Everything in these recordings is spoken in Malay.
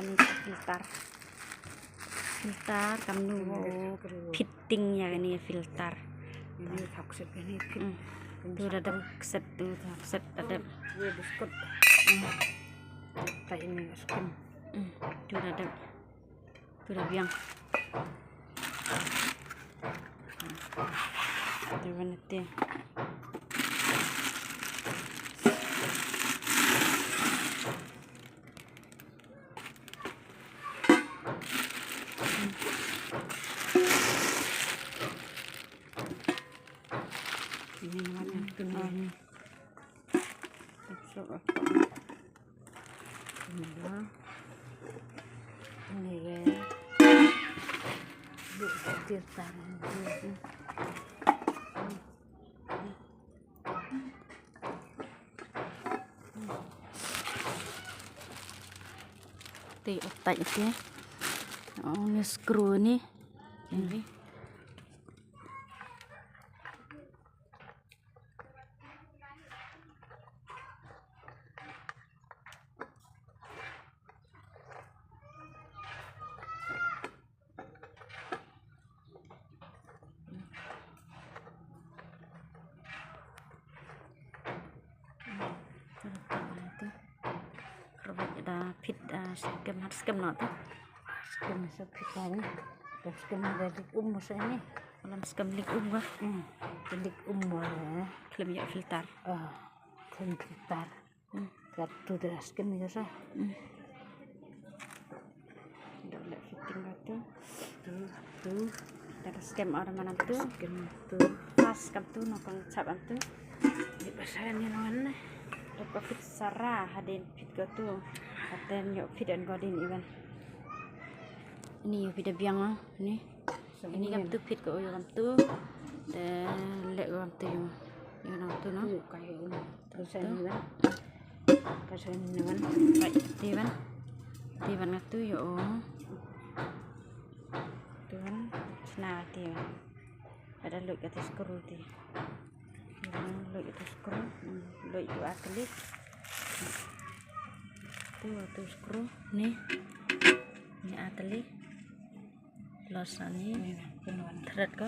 ini filter kamu fittingnya ini filter ini takset ini tuh ada set tuh set ada biskut kayak ini skin tuh ada biang tuh nanti ini namanya ini ini ya filter otak itu ya. Oh, ini screw nih ini ada fit skem nọ tuh skin sepitannya dan skin dari masa ini dalam skem lik gua jadi ya klaim ya filter filter kartu dari skin ya sah udah fitting tuh ada skem orang mana tuh skin tuh pas kam tuh nongkrong cap tuh di pasaran yang mana dapat fit sarah hadin fit go tuh aten yuk fit dan godin iban ini yuk fit biang ini kam tuh fit go yuk kam tuh dan lek kam tuh yuk nong tuh no kayak ini terus ini kan kasih ini kan baik tiban tuh yuk tuan senang tiban ada lek atas skru ti lek atas skru lek itu atlet tuh skru nih ini atlet losan nih thread ko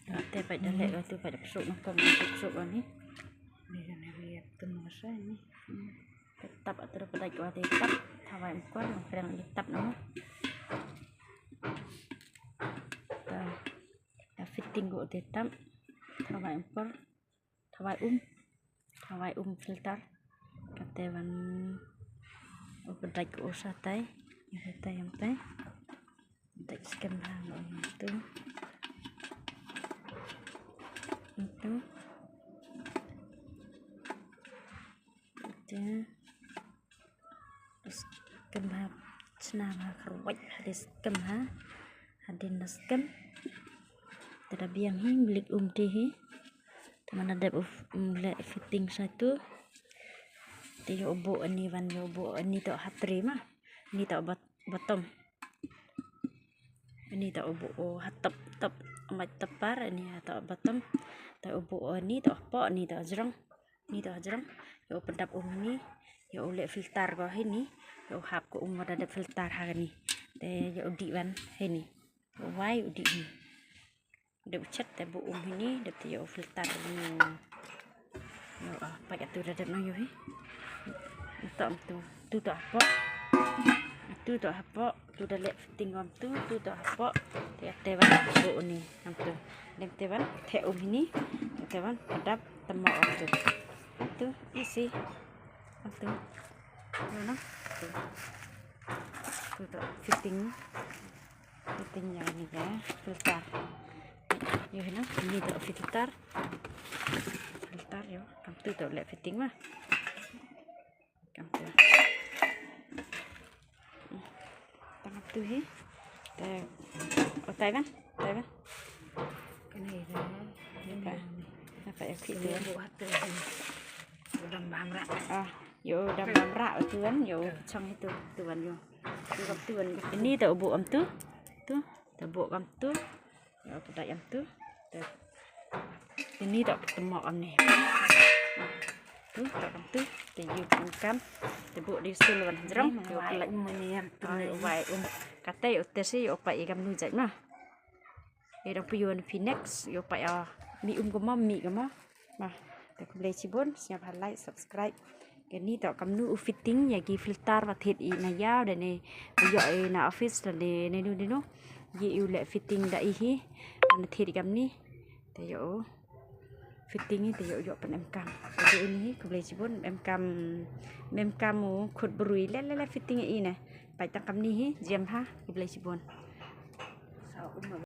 ate pada lek itu pada pesuk nongkong pesuk ni ini lihat masa ini tetap atau pada kuat tetap thawai kuat kadang tetap nama fitting go tetap thawai filter katewan udah ko sa tay yang tay tak skem itu skem senama kerwat hadis skem hadin skem tidak biang milik deh teman ada fitting satu dia obo ini van obo ini tak hatri mah ini tak bottom ini tak obo hatap amat tepar ini tak bottom tak obo ini tak apa ini tak jerang ya pendap ini ya oleh filter kau ini ya hap ko ada filter hari ini ya udi van ini why udi ini udah cat bu ini udah tiyo filter ini yo pakai tuh ada no yo tuh apa itu tuh apa tuh udah lihat fitting tuh apa tiap tewan bu ini tuh dan tewan teh ini tewan ada temok tuh isi tuh mana tuh fittingnya ini ya filter yo ini tuh filter yo kam tuh lihat fitting mah kam tuh tangan tuh Taiwan ini apa ya video buat udah bamrak yo udah bamrak tuan yo trong itu tuan yo tuan ini tuh bu tuh bu kam tuh yo pada yang tuh ini tak temok nih tu tak kam tu te yu kam te bu di sulwan jrong yo Lại lạnh mình em vai kate utesi yo pa igam nu jai ma e dong piyun Phoenix yo pa mi goma mi goma ma te kumle cibon siap like subscribe cái ní tạo cầm nu fitting nhà kia filter và thịt ý này giao để này gọi là office là để này luôn đi nó yêu lệ fitting đại hi mà thịt cầm ní thì dỗ fitting thì dỗ phần em cầm cái ini cũng lấy chỉ bốn em cầm một khut bùi lét fitting ý này phải tăng cầm ní hi diêm ha cũng lấy chỉ bốn